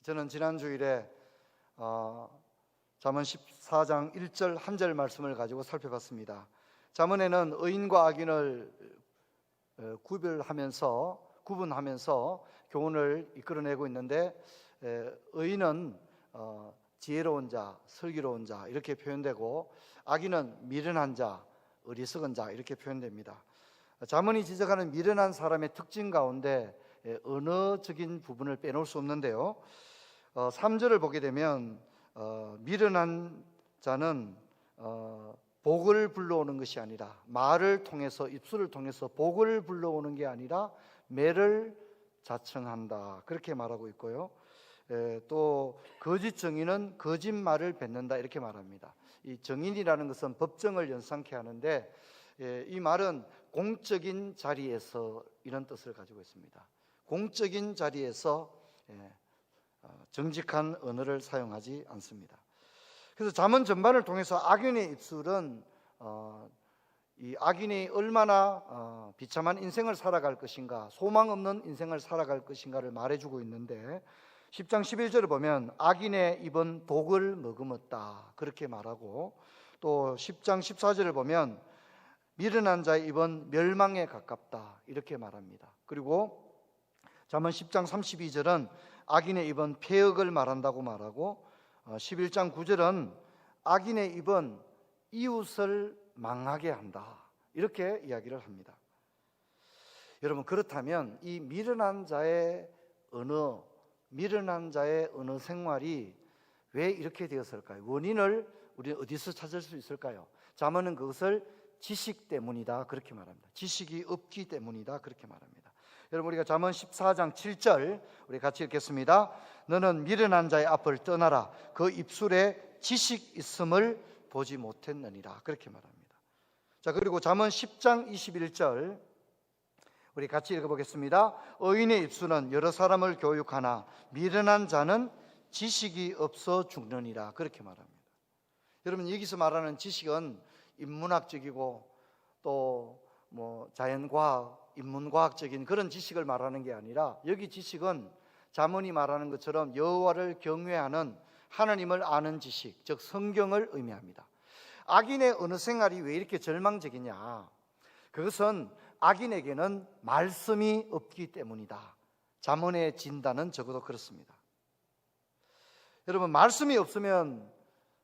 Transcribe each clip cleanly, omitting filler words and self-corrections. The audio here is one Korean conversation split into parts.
저는 지난 주일에 잠언 14장 1절 한 절 말씀을 가지고 살펴봤습니다. 잠언에는 의인과 악인을 구분하면서 교훈을 이끌어내고 있는데, 의인은 지혜로운 자, 슬기로운 자 이렇게 표현되고, 악인은 미련한 자, 어리석은 자 이렇게 표현됩니다. 잠언이 지적하는 미련한 사람의 특징 가운데 언어적인 부분을 빼놓을 수 없는데요, 3절을 보게 되면 미련한 자는 복을 불러오는 것이 아니라, 말을 통해서, 입술을 통해서 복을 불러오는 게 아니라 매를 자청한다, 그렇게 말하고 있고요. 또 거짓 정인은 거짓말을 뱉는다, 이렇게 말합니다. 이 정인이라는 것은 법정을 연상케 하는데, 이 말은 공적인 자리에서 이런 뜻을 가지고 있습니다. 공적인 자리에서 정직한 언어를 사용하지 않습니다. 그래서 잠언 전반을 통해서 악인의 입술은 이 악인이 얼마나 비참한 인생을 살아갈 것인가, 소망 없는 인생을 살아갈 것인가를 말해주고 있는데, 10장 11절을 보면 악인의 입은 독을 머금었다, 그렇게 말하고, 또 10장 14절을 보면 미련한 자의 입은 멸망에 가깝다, 이렇게 말합니다. 그리고 잠언 10장 32절은 악인의 입은 폐역을 말한다고 말하고, 11장 9절은 악인의 입은 이웃을 망하게 한다, 이렇게 이야기를 합니다. 여러분, 그렇다면 이 미련한 자의 언어 생활이 왜 이렇게 되었을까요? 원인을 우리는 어디서 찾을 수 있을까요? 잠언은 그것을 지식 때문이다, 그렇게 말합니다. 지식이 없기 때문이다, 그렇게 말합니다. 여러분, 우리가 잠언 14장 7절 우리 같이 읽겠습니다. 너는 미련한 자의 앞을 떠나라, 그 입술에 지식 있음을 보지 못했느니라, 그렇게 말합니다. 자, 그리고 잠언 10장 21절 우리 같이 읽어보겠습니다. 의인의 입술은 여러 사람을 교육하나 미련한 자는 지식이 없어 죽느니라, 그렇게 말합니다. 여러분, 여기서 말하는 지식은 인문학적이고 또 자연과학, 인문과학적인 그런 지식을 말하는 게 아니라, 여기 지식은 잠언이 말하는 것처럼 여호와를 경외하는 하나님을 아는 지식, 즉 성경을 의미합니다. 악인의 언어 생활이 왜 이렇게 절망적이냐? 그것은 악인에게는 말씀이 없기 때문이다. 잠언의 진단은 적어도 그렇습니다. 여러분, 말씀이 없으면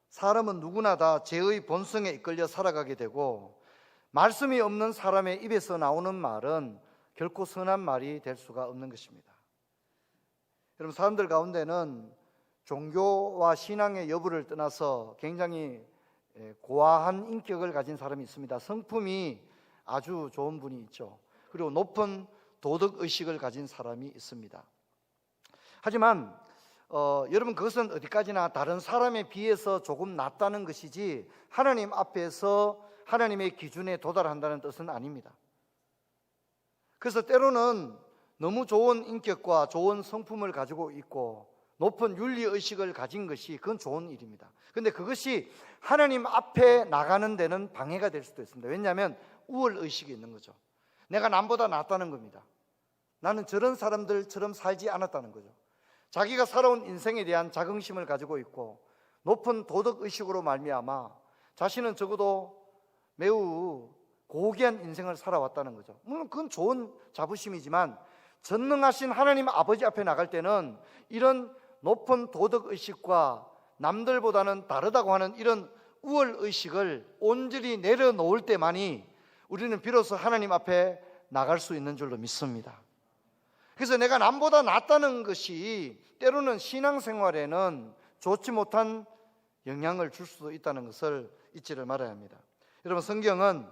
사람은 누구나 다 죄의 본성에 이끌려 살아가게 되고, 말씀이 없는 사람의 입에서 나오는 말은 결코 선한 말이 될 수가 없는 것입니다. 여러분, 사람들 가운데는 종교와 신앙의 여부를 떠나서 굉장히 고아한 인격을 가진 사람이 있습니다. 성품이 아주 좋은 분이 있죠. 그리고 높은 도덕의식을 가진 사람이 있습니다. 하지만 여러분, 그것은 어디까지나 다른 사람에 비해서 조금 낫다는 것이지, 하나님 앞에서 하나님의 기준에 도달한다는 뜻은 아닙니다. 그래서 때로는 너무 좋은 인격과 좋은 성품을 가지고 있고 높은 윤리의식을 가진 것이, 그건 좋은 일입니다. 그런데 그것이 하나님 앞에 나가는 데는 방해가 될 수도 있습니다. 왜냐하면 우월의식이 있는 거죠. 내가 남보다 낫다는 겁니다. 나는 저런 사람들처럼 살지 않았다는 거죠. 자기가 살아온 인생에 대한 자긍심을 가지고 있고 높은 도덕의식으로 말미암아 자신은 적어도 매우 고귀한 인생을 살아왔다는 거죠. 물론 그건 좋은 자부심이지만, 전능하신 하나님 아버지 앞에 나갈 때는 이런 높은 도덕의식과 남들보다는 다르다고 하는 이런 우월의식을 온전히 내려놓을 때만이 우리는 비로소 하나님 앞에 나갈 수 있는 줄로 믿습니다. 그래서 내가 남보다 낫다는 것이 때로는 신앙생활에는 좋지 못한 영향을 줄 수도 있다는 것을 잊지를 말아야 합니다. 여러분, 성경은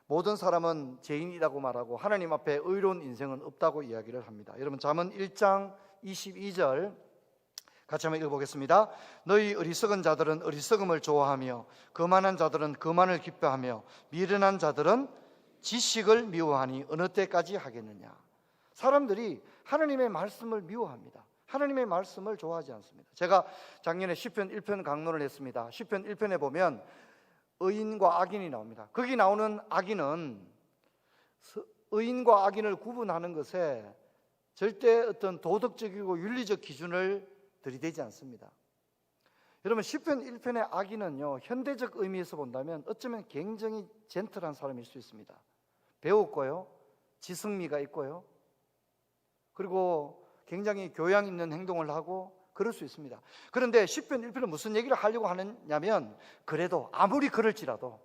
모든 사람은 죄인이라고 말하고 하나님 앞에 의로운 인생은 없다고 이야기를 합니다. 여러분, 잠언 1장 22절 같이 한번 읽어보겠습니다. 너희 어리석은 자들은 어리석음을 좋아하며 거만한 자들은 거만을 기뻐하며 미련한 자들은 지식을 미워하니 어느 때까지 하겠느냐? 사람들이 하나님의 말씀을 미워합니다. 하나님의 말씀을 좋아하지 않습니다. 제가 작년에 시편 1편 강론을 했습니다. 시편 1편에 보면 의인과 악인이 나옵니다. 거기 나오는 악인은 의인과 악인을 구분하는 것에 절대 어떤 도덕적이고 윤리적 기준을 들이대지 않습니다. 여러분 시편 1편의 아기는요, 현대적 의미에서 본다면 어쩌면 굉장히 젠틀한 사람일 수 있습니다. 배웠고요, 지성미가 있고요, 그리고 굉장히 교양 있는 행동을 하고 그럴 수 있습니다. 그런데 시편 1편은 무슨 얘기를 하려고 하느냐면, 그래도 아무리 그럴지라도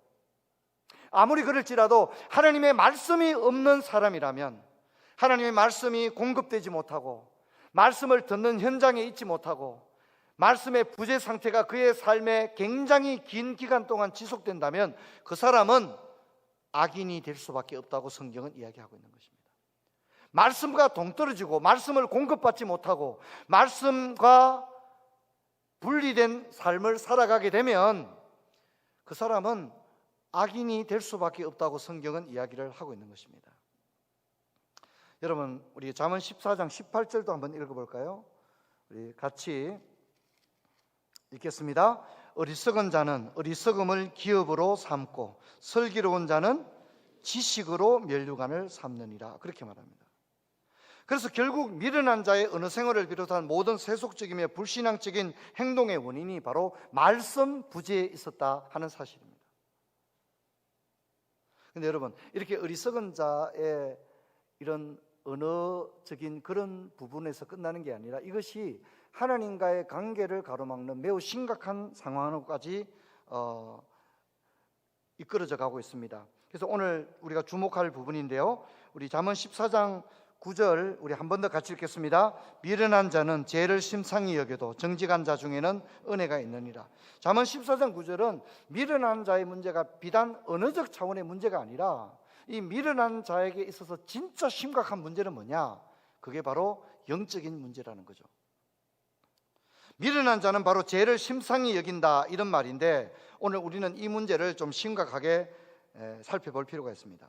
하나님의 말씀이 없는 사람이라면, 하나님의 말씀이 공급되지 못하고 말씀을 듣는 현장에 있지 못하고 말씀의 부재 상태가 그의 삶에 굉장히 긴 기간 동안 지속된다면 그 사람은 악인이 될 수밖에 없다고 성경은 이야기하고 있는 것입니다. 말씀과 동떨어지고 말씀을 공급받지 못하고 말씀과 분리된 삶을 살아가게 되면 그 사람은 악인이 될 수밖에 없다고 성경은 이야기를 하고 있는 것입니다. 여러분, 우리 잠언 14장 18절도 한번 읽어볼까요? 우리 같이 읽겠습니다. 어리석은 자는 어리석음을 기업으로 삼고 슬기로운 자는 지식으로 면류관을 삼느니라, 그렇게 말합니다. 그래서 결국 미련한 자의 어느 생활을 비롯한 모든 세속적이며 불신앙적인 행동의 원인이 바로 말씀 부재에 있었다 하는 사실입니다. 그런데 여러분, 이렇게 어리석은 자의 이런 언어적인 그런 부분에서 끝나는 게 아니라 이것이 하나님과의 관계를 가로막는 매우 심각한 상황으로까지 이끌어져 가고 있습니다. 그래서 오늘 우리가 주목할 부분인데요, 우리 잠언 14장 9절 우리 한 번 더 같이 읽겠습니다. 미련한 자는 죄를 심상히 여겨도 정직한 자 중에는 은혜가 있느니라. 잠언 14장 9절은 미련한 자의 문제가 비단 언어적 차원의 문제가 아니라 이 미련한 자에게 있어서 진짜 심각한 문제는 뭐냐? 그게 바로 영적인 문제라는 거죠. 미련한 자는 바로 죄를 심상히 여긴다, 이런 말인데 오늘 우리는 이 문제를 좀 심각하게 살펴볼 필요가 있습니다.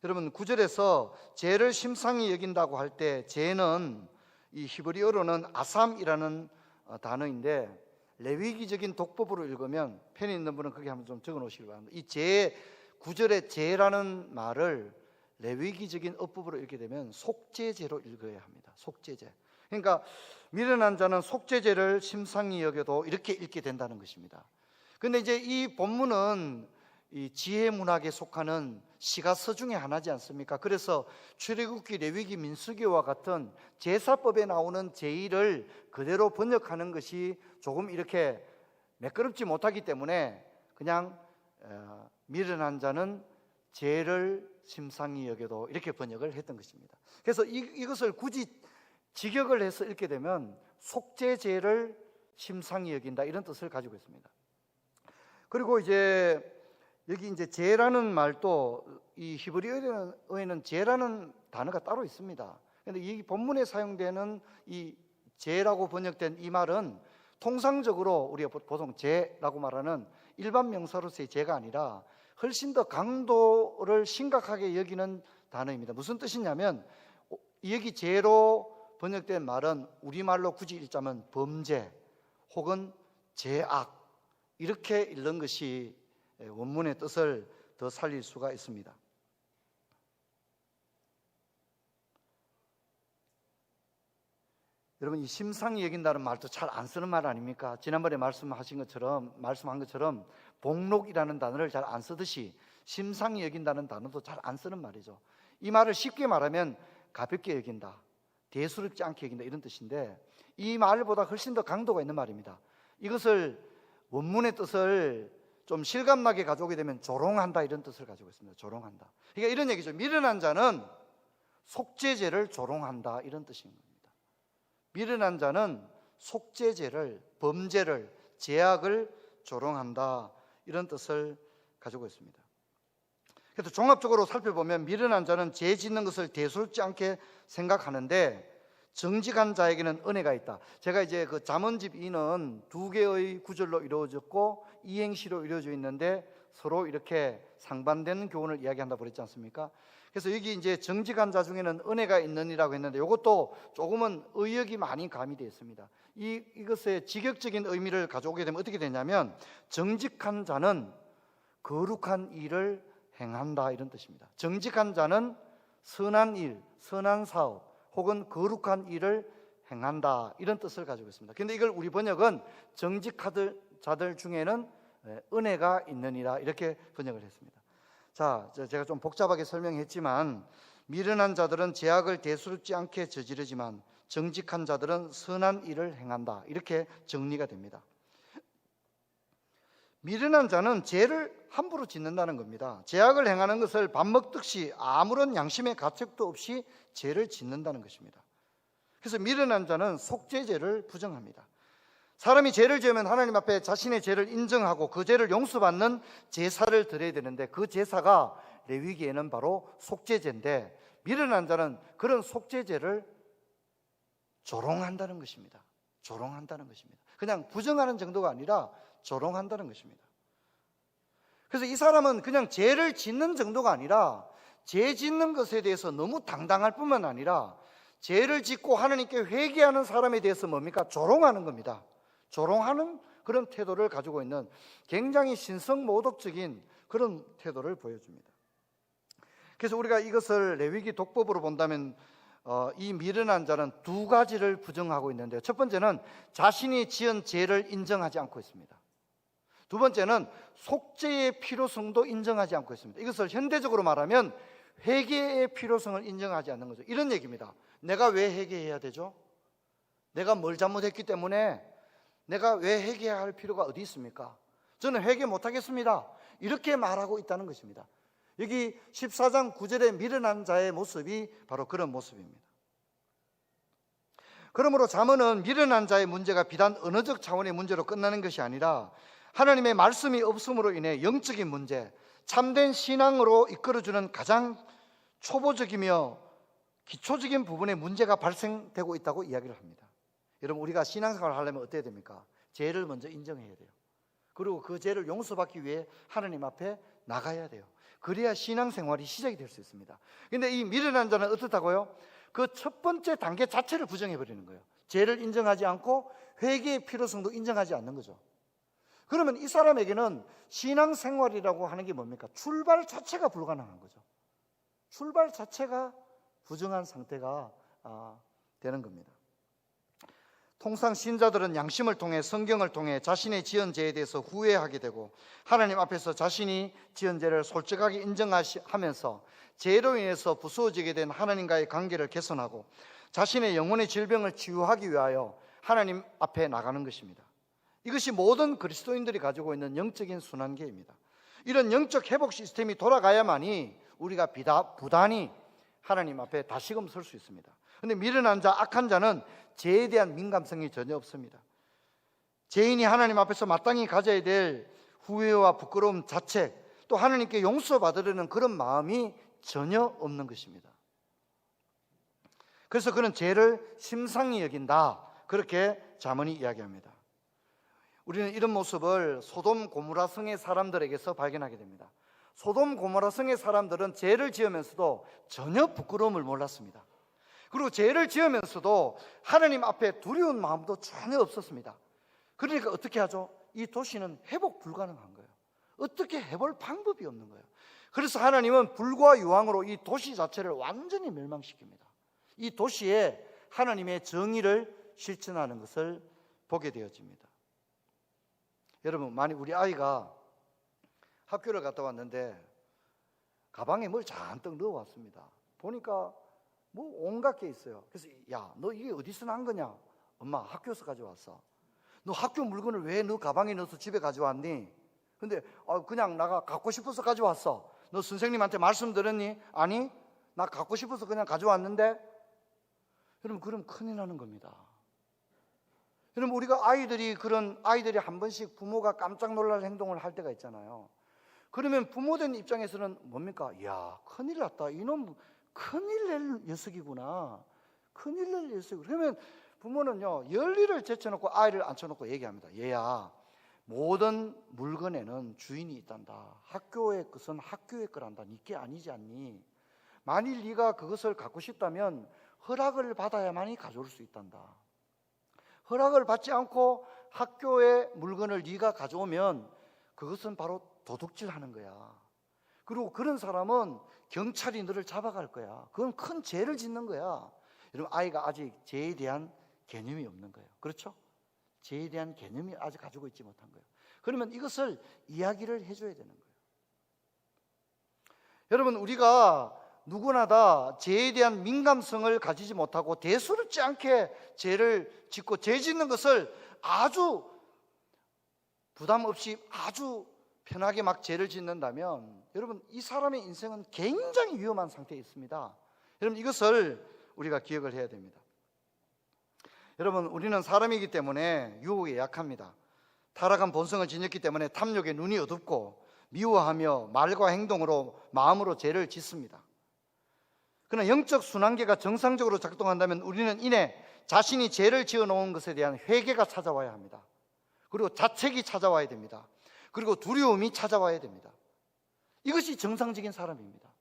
여러분, 9절에서 죄를 심상히 여긴다고 할 때 죄는 이 히브리어로는 아삼이라는 단어인데 레위기적인 독법으로 읽으면 편히 있는 분은 거기 한번 좀 적어 놓으시기 바랍니다. 이 죄, 9절의 죄라는 말을 레위기적인 어법으로 읽게 되면 속죄죄로 읽어야 합니다. 속죄죄. 그러니까 미련한 자는 속죄죄를 심상히 여겨도 이렇게 읽게 된다는 것입니다. 그런데 이제 이 본문은 이 지혜 문학에 속하는 시가서 중에 하나지 않습니까? 그래서 출애굽기, 레위기, 민수기와 같은 제사법에 나오는 제의를 그대로 번역하는 것이 조금 이렇게 매끄럽지 못하기 때문에 그냥 미련한 자는 죄를 심상히 여겨도 이렇게 번역을 했던 것입니다. 그래서 이것을 굳이 직역을 해서 읽게 되면 속죄죄를 심상히 여긴다, 이런 뜻을 가지고 있습니다. 그리고 이제 여기 이제 죄라는 말도 이 히브리어에는 죄라는 단어가 따로 있습니다. 그런데 이 본문에 사용되는 이 죄라고 번역된 이 말은 통상적으로 우리가 보통 죄라고 말하는 일반 명사로서의 죄가 아니라 훨씬 더 강도를 심각하게 여기는 단어입니다. 무슨 뜻이냐면 여기 죄로 번역된 말은 우리말로 굳이 읽자면 범죄 혹은 죄악, 이렇게 읽는 것이 원문의 뜻을 더 살릴 수가 있습니다. 여러분, 이 심상히 여긴다는 말도 잘 안 쓰는 말 아닙니까? 지난번에 말씀한 것처럼 복록이라는 단어를 잘 안 쓰듯이 심상히 여긴다는 단어도 잘 안 쓰는 말이죠. 이 말을 쉽게 말하면 가볍게 여긴다, 대수롭지 않게 여긴다, 이런 뜻인데 이 말보다 훨씬 더 강도가 있는 말입니다. 이것을 원문의 뜻을 좀 실감나게 가져오게 되면 조롱한다, 이런 뜻을 가지고 있습니다. 조롱한다. 그러니까 이런 얘기죠. 미련한 자는 속죄죄를 조롱한다, 이런 뜻인 겁니다. 미련한 자는 속죄죄를, 범죄를, 죄악을 조롱한다, 이런 뜻을 가지고 있습니다. 그래서 종합적으로 살펴보면 미련한 자는 죄 짓는 것을 대수롭지 않게 생각하는데 정직한 자에게는 은혜가 있다. 제가 이제 그 잠언집 2는 두 개의 구절로 이루어졌고 이행시로 이루어져 있는데 서로 이렇게 상반되는 교훈을 이야기한다고 그랬지 않습니까? 그래서 여기 이제 정직한 자 중에는 은혜가 있느니라고 했는데 이것도 조금은 의역이 많이 가미되어 있습니다. 이것의 직역적인 의미를 가져오게 되면 어떻게 되냐면 정직한 자는 거룩한 일을 행한다, 이런 뜻입니다. 정직한 자는 선한 일, 선한 사업 혹은 거룩한 일을 행한다, 이런 뜻을 가지고 있습니다. 근데 이걸 우리 번역은 정직자들 중에는 은혜가 있느니라, 이렇게 번역을 했습니다. 자, 제가 좀 복잡하게 설명했지만, 미련한 자들은 죄악을 대수롭지 않게 저지르지만 정직한 자들은 선한 일을 행한다, 이렇게 정리가 됩니다. 미련한 자는 죄를 함부로 짓는다는 겁니다. 죄악을 행하는 것을 밥 먹듯이 아무런 양심의 가책도 없이 죄를 짓는다는 것입니다. 그래서 미련한 자는 속죄죄를 부정합니다. 사람이 죄를 지으면 하나님 앞에 자신의 죄를 인정하고 그 죄를 용서받는 제사를 드려야 되는데, 그 제사가 레위기에는 바로 속죄죄인데, 미련한 자는 그런 속죄죄를 조롱한다는 것입니다. 조롱한다는 것입니다. 그냥 부정하는 정도가 아니라 조롱한다는 것입니다. 그래서 이 사람은 그냥 죄를 짓는 정도가 아니라, 죄 짓는 것에 대해서 너무 당당할 뿐만 아니라 죄를 짓고 하나님께 회개하는 사람에 대해서 뭡니까? 조롱하는 겁니다. 조롱하는 그런 태도를 가지고 있는 굉장히 신성모독적인 그런 태도를 보여줍니다. 그래서 우리가 이것을 레위기 독법으로 본다면 이 미련한 자는 두 가지를 부정하고 있는데요. 첫 번째는 자신이 지은 죄를 인정하지 않고 있습니다. 두 번째는 속죄의 필요성도 인정하지 않고 있습니다. 이것을 현대적으로 말하면 회개의 필요성을 인정하지 않는 거죠. 이런 얘기입니다. 내가 왜 회개해야 되죠? 내가 뭘 잘못했기 때문에 내가 왜 회개해야 할 필요가 어디 있습니까? 저는 회개 못하겠습니다, 이렇게 말하고 있다는 것입니다. 여기 14장 9절의 미련한 자의 모습이 바로 그런 모습입니다. 그러므로 잠언은 미련한 자의 문제가 비단 언어적 차원의 문제로 끝나는 것이 아니라 하나님의 말씀이 없음으로 인해 영적인 문제, 참된 신앙으로 이끌어주는 가장 초보적이며 기초적인 부분에 문제가 발생되고 있다고 이야기를 합니다. 여러분, 우리가 신앙생활을 하려면 어때야 됩니까? 죄를 먼저 인정해야 돼요. 그리고 그 죄를 용서받기 위해 하나님 앞에 나가야 돼요. 그래야 신앙생활이 시작이 될 수 있습니다. 그런데 이 미련한 자는 어떻다고요? 그 첫 번째 단계 자체를 부정해버리는 거예요. 죄를 인정하지 않고 회개의 필요성도 인정하지 않는 거죠. 그러면 이 사람에게는 신앙생활이라고 하는 게 뭡니까? 출발 자체가 불가능한 거죠. 출발 자체가 부정한 상태가 되는 겁니다. 통상 신자들은 양심을 통해, 성경을 통해 자신의 지은 죄에 대해서 후회하게 되고 하나님 앞에서 자신이 지은 죄를 솔직하게 인정하면서 죄로 인해서 부수어지게 된 하나님과의 관계를 개선하고 자신의 영혼의 질병을 치유하기 위하여 하나님 앞에 나가는 것입니다. 이것이 모든 그리스도인들이 가지고 있는 영적인 순환계입니다. 이런 영적 회복 시스템이 돌아가야만이 우리가 부단히 하나님 앞에 다시금 설 수 있습니다. 그런데 미련한 자, 악한 자는 죄에 대한 민감성이 전혀 없습니다. 죄인이 하나님 앞에서 마땅히 가져야 될 후회와 부끄러움, 자책, 또 하나님께 용서받으려는 그런 마음이 전혀 없는 것입니다. 그래서 그는 죄를 심상히 여긴다, 그렇게 잠언이 이야기합니다. 우리는 이런 모습을 소돔 고모라 성의 사람들에게서 발견하게 됩니다. 소돔 고모라 성의 사람들은 죄를 지으면서도 전혀 부끄러움을 몰랐습니다. 그리고 죄를 지으면서도 하나님 앞에 두려운 마음도 전혀 없었습니다. 그러니까 어떻게 하죠? 이 도시는 회복 불가능한 거예요. 어떻게 해볼 방법이 없는 거예요. 그래서 하나님은 불과 유황으로 이 도시 자체를 완전히 멸망시킵니다. 이 도시에 하나님의 정의를 실천하는 것을 보게 되어집니다. 여러분, 만약 우리 아이가 학교를 갔다 왔는데 가방에 뭘 잔뜩 넣어왔습니다. 보니까 뭐 온갖 게 있어요. 그래서 야, 너 이게 어디서 난 거냐? 엄마, 학교에서 가져왔어. 너 학교 물건을 왜 너 가방에 넣어서 집에 가져왔니? 근데 그냥 나가 갖고 싶어서 가져왔어. 너 선생님한테 말씀 들었니? 아니, 나 갖고 싶어서 그냥 가져왔는데. 여러분, 그럼 큰일 나는 겁니다. 여러분, 우리가 아이들이 한 번씩 부모가 깜짝 놀랄 행동을 할 때가 있잖아요. 그러면 부모된 입장에서는 뭡니까? 야, 큰일 났다. 이놈 큰일 낼 녀석이구나. 큰일 낼 녀석이구나. 그러면 부모는요, 열일을 제쳐놓고 아이를 앉혀놓고 얘기합니다. 얘야, 모든 물건에는 주인이 있단다. 학교의 것은 학교의 거란다. 니께 아니지 않니? 만일 네가 그것을 갖고 싶다면 허락을 받아야만이 가져올 수 있단다. 허락을 받지 않고 학교의 물건을 네가 가져오면 그것은 바로 도둑질하는 거야. 그리고 그런 사람은 경찰이 너를 잡아갈 거야. 그건 큰 죄를 짓는 거야. 여러분, 아이가 아직 죄에 대한 개념이 없는 거예요. 그렇죠? 죄에 대한 개념이 아직 가지고 있지 못한 거예요. 그러면 이것을 이야기를 해줘야 되는 거예요. 여러분, 우리가 누구나 다 죄에 대한 민감성을 가지지 못하고 대수롭지 않게 죄를 짓고 죄 짓는 것을 아주 부담 없이 아주 편하게 막 죄를 짓는다면 여러분, 이 사람의 인생은 굉장히 위험한 상태에 있습니다. 여러분, 이것을 우리가 기억을 해야 됩니다. 여러분, 우리는 사람이기 때문에 유혹에 약합니다. 타락한 본성을 지녔기 때문에 탐욕에 눈이 어둡고 미워하며 말과 행동으로 마음으로 죄를 짓습니다. 그러나 영적 순환계가 정상적으로 작동한다면 우리는 이내 자신이 죄를 지어놓은 것에 대한 회개가 찾아와야 합니다. 그리고 자책이 찾아와야 됩니다. 그리고 두려움이 찾아와야 됩니다. 이것이 정상적인 사람입니다.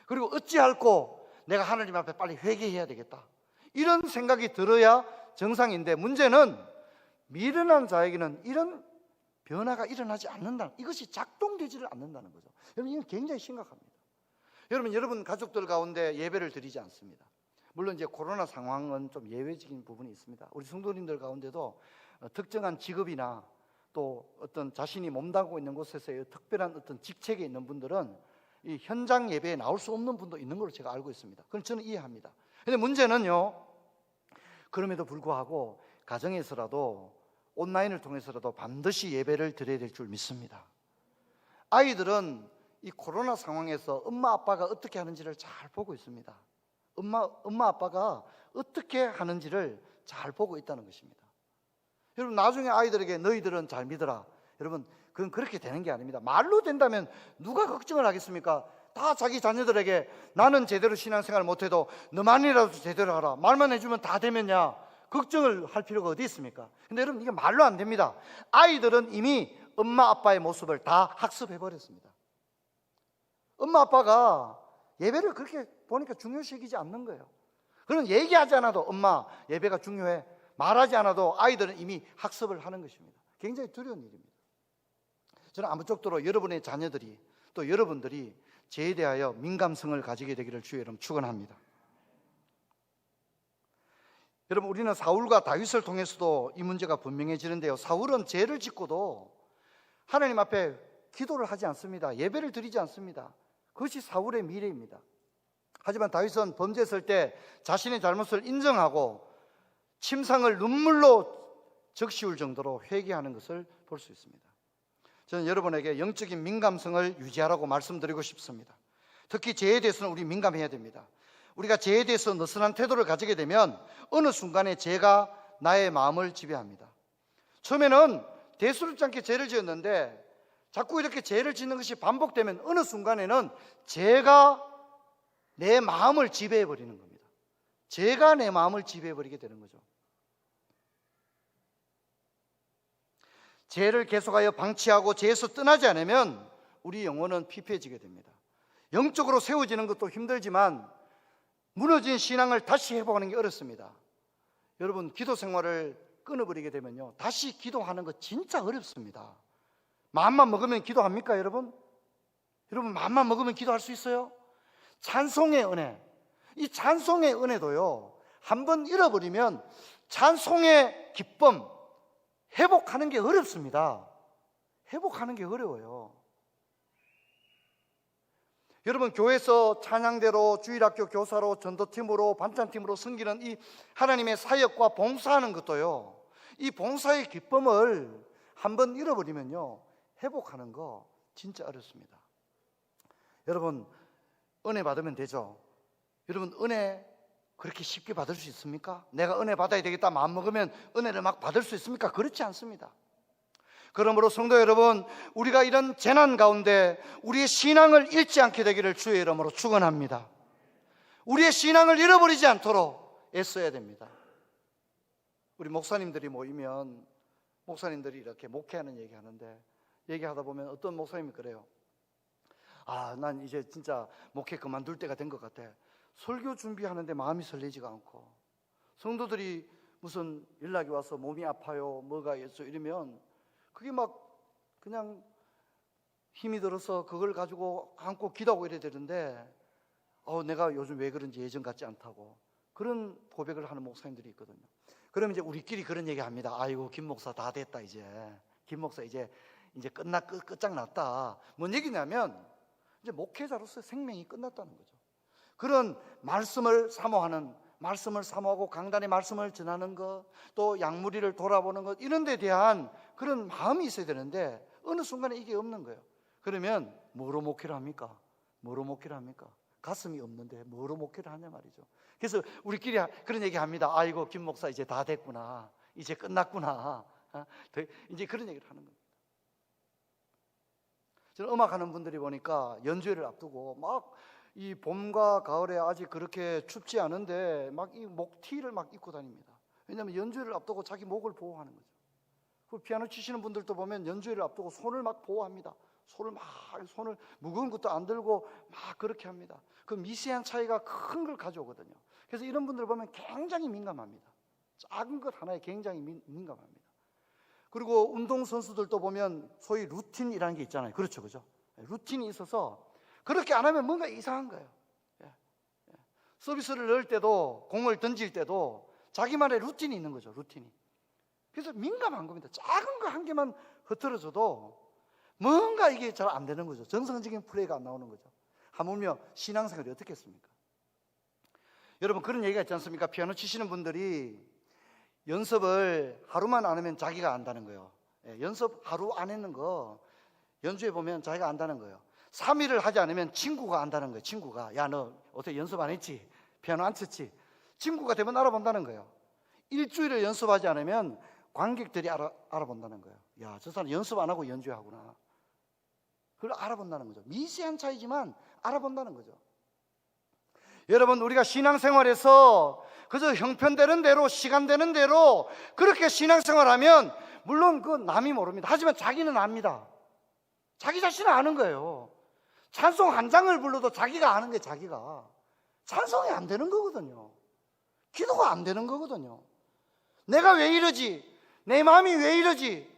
그리고 어찌할꼬 내가 하나님 앞에 빨리 회개해야 되겠다, 이런 생각이 들어야 정상인데, 문제는 미련한 자에게는 이런 변화가 일어나지 않는다, 이것이 작동되지를 않는다는 거죠. 여러분, 이건 굉장히 심각합니다. 여러분 가족들 가운데 예배를 드리지 않습니다. 물론 이제 코로나 상황은 좀 예외적인 부분이 있습니다. 우리 성도님들 가운데도 특정한 직업이나 또 어떤 자신이 몸담고 있는 곳에서의 특별한 어떤 직책에 있는 분들은 이 현장 예배에 나올 수 없는 분도 있는 걸로 제가 알고 있습니다. 그건 저는 이해합니다. 그런데 문제는요, 그럼에도 불구하고 가정에서라도 온라인을 통해서라도 반드시 예배를 드려야 될 줄 믿습니다. 아이들은 이 코로나 상황에서 엄마 아빠가 어떻게 하는지를 잘 보고 있습니다. 엄마 아빠가 어떻게 하는지를 잘 보고 있다는 것입니다. 여러분, 나중에 아이들에게 너희들은 잘 믿어라, 여러분, 그건 그렇게 되는 게 아닙니다. 말로 된다면 누가 걱정을 하겠습니까? 다 자기 자녀들에게 나는 제대로 신앙생활 못해도 너만이라도 제대로 하라, 말만 해주면 다 되면야 걱정을 할 필요가 어디 있습니까? 근데 여러분, 이게 말로 안 됩니다. 아이들은 이미 엄마 아빠의 모습을 다 학습해버렸습니다. 엄마 아빠가 예배를 그렇게 보니까 중요시 여기지 않는 거예요. 그런 얘기하지 않아도 엄마 예배가 중요해, 말하지 않아도 아이들은 이미 학습을 하는 것입니다. 굉장히 두려운 일입니다. 저는 아무쪼록 여러분의 자녀들이 또 여러분들이 죄에 대하여 민감성을 가지게 되기를 주의 이름 축원합니다. 여러분, 우리는 사울과 다윗을 통해서도 이 문제가 분명해지는데요, 사울은 죄를 짓고도 하나님 앞에 기도를 하지 않습니다. 예배를 드리지 않습니다. 그것이 사울의 미래입니다. 하지만 다윗은 범죄했을 때 자신의 잘못을 인정하고 침상을 눈물로 적시울 정도로 회개하는 것을 볼 수 있습니다. 저는 여러분에게 영적인 민감성을 유지하라고 말씀드리고 싶습니다. 특히 죄에 대해서는 우리 민감해야 됩니다. 우리가 죄에 대해서 느슨한 태도를 가지게 되면 어느 순간에 죄가 나의 마음을 지배합니다. 처음에는 대수롭지 않게 죄를 지었는데 자꾸 이렇게 죄를 짓는 것이 반복되면 어느 순간에는 죄가 내 마음을 지배해버리는 겁니다. 죄가 내 마음을 지배해버리게 되는 거죠. 죄를 계속하여 방치하고 죄에서 떠나지 않으면 우리 영혼은 피폐해지게 됩니다. 영적으로 세워지는 것도 힘들지만 무너진 신앙을 다시 회복하는 게 어렵습니다. 여러분, 기도 생활을 끊어버리게 되면요, 다시 기도하는 거 진짜 어렵습니다. 마음만 먹으면 기도합니까, 여러분? 여러분, 마음만 먹으면 기도할 수 있어요? 찬송의 은혜, 이 찬송의 은혜도요, 한번 잃어버리면 찬송의 기쁨 회복하는 게 어렵습니다. 회복하는 게 어려워요. 여러분, 교회에서 찬양대로 주일학교 교사로 전도팀으로 반찬팀으로 섬기는 이 하나님의 사역과 봉사하는 것도요, 이 봉사의 기쁨을 한번 잃어버리면요, 회복하는 거 진짜 어렵습니다. 여러분, 은혜 받으면 되죠. 여러분, 은혜 그렇게 쉽게 받을 수 있습니까? 내가 은혜 받아야 되겠다 마음먹으면 은혜를 막 받을 수 있습니까? 그렇지 않습니다. 그러므로 성도 여러분, 우리가 이런 재난 가운데 우리의 신앙을 잃지 않게 되기를 주의 이름으로 축원합니다. 우리의 신앙을 잃어버리지 않도록 애써야 됩니다. 우리 목사님들이 모이면 목사님들이 이렇게 목회하는 얘기하는데, 얘기하다 보면 어떤 목사님이 그래요. 난 이제 진짜 목회 그만둘 때가 된 것 같아. 설교 준비하는데 마음이 설레지가 않고, 성도들이 무슨 연락이 와서 몸이 아파요, 뭐가 있어 이러면 그게 막 그냥 힘이 들어서 그걸 가지고 안고 기도하고 이래야 되는데 내가 요즘 왜 그런지 예전 같지 않다고 그런 고백을 하는 목사님들이 있거든요. 그러면 이제 우리끼리 그런 얘기 합니다. 아이고, 김 목사 다 됐다, 이제. 김 목사 이제 끝장났다. 뭔 얘기냐면, 이제 목회자로서 생명이 끝났다는 거죠. 그런 말씀을 사모하는, 말씀을 사모하고 강단의 말씀을 전하는 것, 또 양무리를 돌아보는 것, 이런 데 대한 그런 마음이 있어야 되는데, 어느 순간에 이게 없는 거예요. 그러면 뭐로 목회를 합니까? 뭐로 목회를 합니까? 가슴이 없는데 뭐로 목회를 하냐 말이죠. 그래서 우리끼리 그런 얘기 합니다. 아이고, 김 목사 이제 다 됐구나, 이제 끝났구나, 이제 그런 얘기를 하는 겁니다. 저는 음악하는 분들이 보니까 연주회를 앞두고 막 이 봄과 가을에 아직 그렇게 춥지 않은데 막 이 목티를 막 입고 다닙니다. 왜냐하면 연주회를 앞두고 자기 목을 보호하는 거죠. 그 피아노 치시는 분들도 보면 연주회를 앞두고 손을 막 보호합니다. 손을 무거운 것도 안 들고 막 그렇게 합니다. 그 미세한 차이가 큰 걸 가져오거든요. 그래서 이런 분들 보면 굉장히 민감합니다. 작은 것 하나에 굉장히 민감합니다. 그리고 운동선수들도 보면 소위 루틴이라는 게 있잖아요. 그렇죠, 그죠? 루틴이 있어서 그렇게 안 하면 뭔가 이상한 거예요. 서비스를 넣을 때도, 공을 던질 때도 자기만의 루틴이 있는 거죠, 루틴이. 그래서 민감한 겁니다. 작은 거 한 개만 흐트러져도 뭔가 이게 잘 안 되는 거죠. 정상적인 플레이가 안 나오는 거죠. 하물며 신앙생활이 어떻게 했습니까? 여러분, 그런 얘기가 있지 않습니까? 피아노 치시는 분들이 연습을 하루만 안 하면 자기가 안다는 거예요. 연습 하루 안 했는 거 연주해 보면 자기가 안다는 거예요. 3일을 하지 않으면 친구가 안다는 거예요. 친구가, 야, 너 어떻게 연습 안 했지? 피아노 안 쳤지? 친구가 되면 알아본다는 거예요. 일주일을 연습하지 않으면 관객들이 알아본다는 거예요. 야, 저 사람 연습 안 하고 연주하구나. 그걸 알아본다는 거죠. 미세한 차이지만 알아본다는 거죠. 여러분, 우리가 신앙생활에서 그저 형편되는 대로, 시간 되는 대로 그렇게 신앙생활하면 물론 그 남이 모릅니다. 하지만 자기는 압니다. 자기 자신은 아는 거예요. 찬송 한 장을 불러도 자기가 아는 게 자기가. 찬송이 안 되는 거거든요. 기도가 안 되는 거거든요. 내가 왜 이러지? 내 마음이 왜 이러지?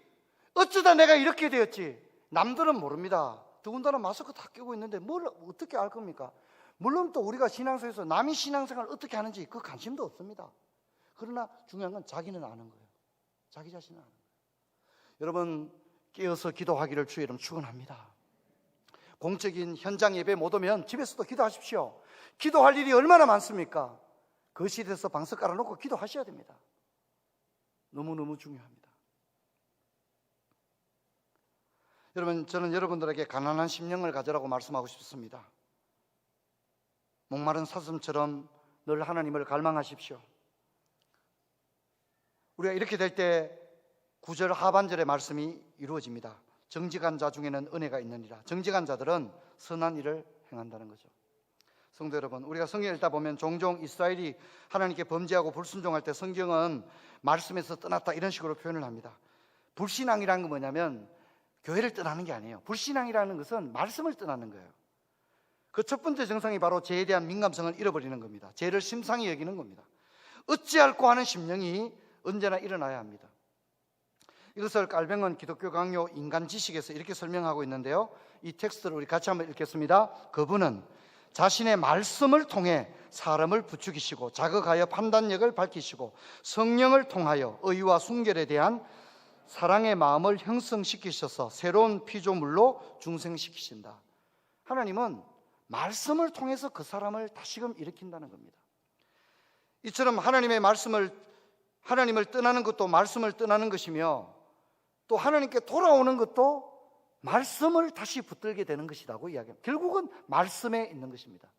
어쩌다 내가 이렇게 되었지? 남들은 모릅니다. 더군다나 마스크 다 끼고 있는데 뭘 어떻게 알 겁니까? 물론 또 우리가 신앙생활에서 남이 신앙생활을 어떻게 하는지 그 관심도 없습니다. 그러나 중요한 건 자기는 아는 거예요. 자기 자신은 아는 거예요. 여러분, 깨어서 기도하기를 주의 이름 축원합니다. 공적인 현장 예배 못 오면 집에서도 기도하십시오. 기도할 일이 얼마나 많습니까? 거실에서 방석 깔아놓고 기도하셔야 됩니다. 너무너무 중요합니다. 여러분, 저는 여러분들에게 가난한 심령을 가져라고 말씀하고 싶습니다. 목마른 사슴처럼 늘 하나님을 갈망하십시오. 우리가 이렇게 될 때 9절 하반절의 말씀이 이루어집니다. 정직한 자 중에는 은혜가 있느니라. 정직한 자들은 선한 일을 행한다는 거죠. 성도 여러분, 우리가 성경을 읽다 보면 종종 이스라엘이 하나님께 범죄하고 불순종할 때 성경은 말씀에서 떠났다 이런 식으로 표현을 합니다. 불신앙이라는 건 뭐냐면 교회를 떠나는 게 아니에요. 불신앙이라는 것은 말씀을 떠나는 거예요. 그 첫 번째 증상이 바로 죄에 대한 민감성을 잃어버리는 겁니다. 죄를 심상히 여기는 겁니다. 어찌할꼬 하는 심령이 언제나 일어나야 합니다. 이것을 깔뱅은 기독교 강요 인간 지식에서 이렇게 설명하고 있는데요. 이 텍스트를 우리 같이 한번 읽겠습니다. 그분은 자신의 말씀을 통해 사람을 부추기시고 자극하여 판단력을 밝히시고 성령을 통하여 의와 순결에 대한 사랑의 마음을 형성시키셔서 새로운 피조물로 중생시키신다. 하나님은 말씀을 통해서 그 사람을 다시금 일으킨다는 겁니다. 이처럼 하나님의 하나님을 떠나는 것도 말씀을 떠나는 것이며 또 하나님께 돌아오는 것도 말씀을 다시 붙들게 되는 것이라고 이야기합니다. 결국은 말씀에 있는 것입니다.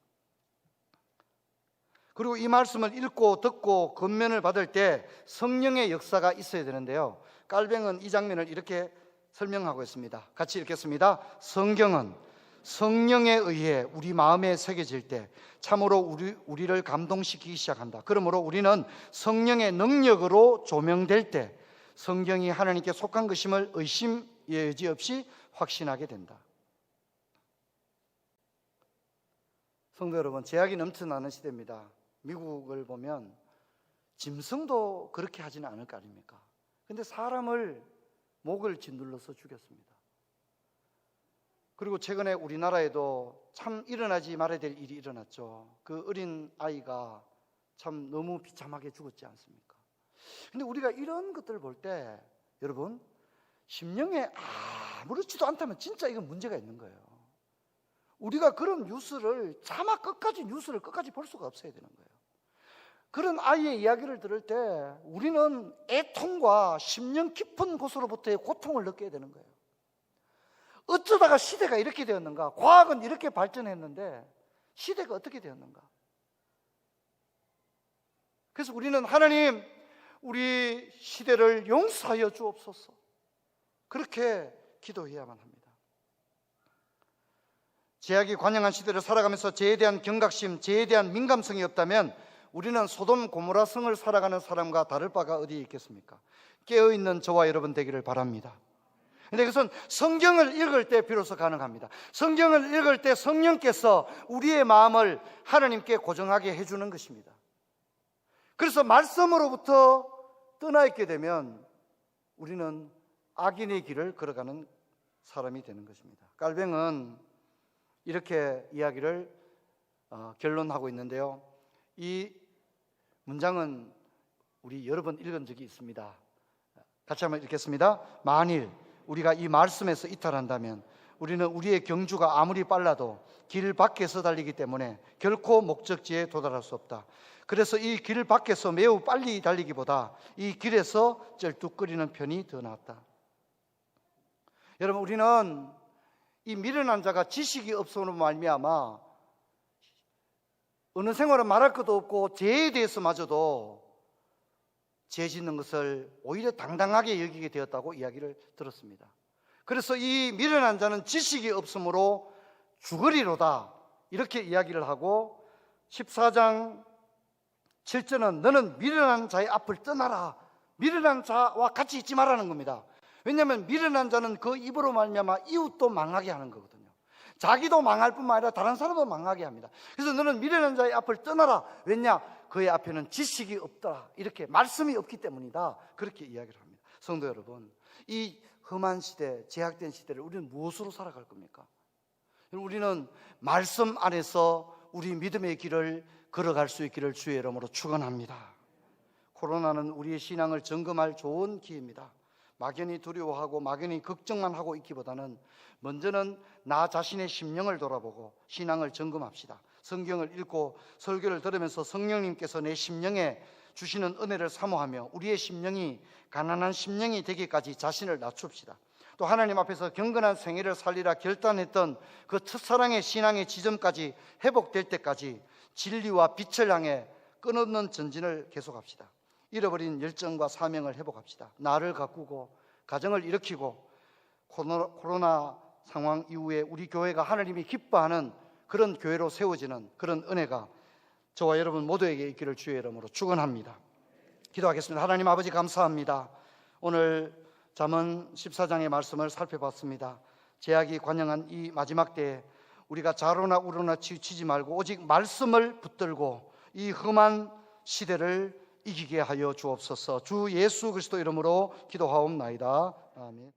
그리고 이 말씀을 읽고 듣고 권면을 받을 때 성령의 역사가 있어야 되는데요. 깔뱅은 이 장면을 이렇게 설명하고 있습니다. 같이 읽겠습니다. 성경은 성령에 의해 우리 마음에 새겨질 때 참으로 우리를 감동시키기 시작한다. 그러므로 우리는 성령의 능력으로 조명될 때 성경이 하나님께 속한 것임을 의심 여지 없이 확신하게 된다. 성도 여러분, 제약이 넘쳐나는 시대입니다. 미국을 보면 짐승도 그렇게 하지는 않을 거 아닙니까? 근데 사람을 목을 짓눌러서 죽였습니다. 그리고 최근에 우리나라에도 참 일어나지 말아야 될 일이 일어났죠. 그 어린 아이가 참 너무 비참하게 죽었지 않습니까? 근데 우리가 이런 것들을 볼 때 여러분 심령에 아무렇지도 않다면 진짜 이건 문제가 있는 거예요. 우리가 그런 뉴스를 차마 뉴스를 끝까지 볼 수가 없어야 되는 거예요. 그런 아이의 이야기를 들을 때 우리는 애통과 심령 깊은 곳으로부터의 고통을 느껴야 되는 거예요. 어쩌다가 시대가 이렇게 되었는가? 과학은 이렇게 발전했는데 시대가 어떻게 되었는가? 그래서 우리는 하나님, 우리 시대를 용서하여 주옵소서, 그렇게 기도해야만 합니다. 죄악이 관영한 시대를 살아가면서 죄에 대한 경각심, 죄에 대한 민감성이 없다면 우리는 소돔 고모라 성을 살아가는 사람과 다를 바가 어디에 있겠습니까? 깨어있는 저와 여러분 되기를 바랍니다. 근데 그것은 성경을 읽을 때 비로소 가능합니다. 성경을 읽을 때 성령께서 우리의 마음을 하나님께 고정하게 해주는 것입니다. 그래서 말씀으로부터 떠나 있게 되면 우리는 악인의 길을 걸어가는 사람이 되는 것입니다. 깔뱅은 이렇게 이야기를 결론하고 있는데요, 이 문장은 우리 여러 번 읽은 적이 있습니다. 같이 한번 읽겠습니다. 만일 우리가 이 말씀에서 이탈한다면 우리는 우리의 경주가 아무리 빨라도 길 밖에서 달리기 때문에 결코 목적지에 도달할 수 없다. 그래서 이 길 밖에서 매우 빨리 달리기보다 이 길에서 쩔뚝거리는 편이 더 낫다. 여러분, 우리는 이 미련한 자가 지식이 없음으로 말미암아 어느 생활은 말할 것도 없고 죄에 대해서마저도 죄 짓는 것을 오히려 당당하게 여기게 되었다고 이야기를 들었습니다. 그래서 이 미련한 자는 지식이 없으므로 죽으리로다, 이렇게 이야기를 하고 14장 7절은 너는 미련한 자의 앞을 떠나라, 미련한 자와 같이 있지 말라는 겁니다. 왜냐하면 미련한 자는 그 입으로 말미암아 이웃도 망하게 하는 거거든요. 자기도 망할 뿐만 아니라 다른 사람도 망하게 합니다. 그래서 너는 미련한 자의 앞을 떠나라. 왜냐? 그의 앞에는 지식이 없더라, 이렇게 말씀이 없기 때문이다, 그렇게 이야기를 합니다. 성도 여러분, 이 험한 시대, 제약된 시대를 우리는 무엇으로 살아갈 겁니까? 우리는 말씀 안에서 우리 믿음의 길을 걸어갈 수 있기를 주의 이름으로 축원합니다. 코로나는 우리의 신앙을 점검할 좋은 기회입니다. 막연히 두려워하고 막연히 걱정만 하고 있기보다는 먼저는 나 자신의 심령을 돌아보고 신앙을 점검합시다. 성경을 읽고 설교를 들으면서 성령님께서 내 심령에 주시는 은혜를 사모하며 우리의 심령이 가난한 심령이 되기까지 자신을 낮춥시다. 또 하나님 앞에서 경건한 생애를 살리라 결단했던 그 첫사랑의 신앙의 지점까지 회복될 때까지 진리와 빛을 향해 끊없는 전진을 계속합시다. 잃어버린 열정과 사명을 회복합시다. 나를 가꾸고 가정을 일으키고 코로나 상황 이후에 우리 교회가 하나님이 기뻐하는 그런 교회로 세워지는 그런 은혜가 저와 여러분 모두에게 있기를 주의 이름으로 축원합니다. 기도하겠습니다. 하나님 아버지, 감사합니다. 오늘 잠언 14장의 말씀을 살펴봤습니다. 제약이 관영한 이 마지막 때에 우리가 좌로나 우로나 치우치지 말고 오직 말씀을 붙들고 이 험한 시대를 이기게 하여 주옵소서. 주 예수 그리스도 이름으로 기도하옵나이다. 아멘.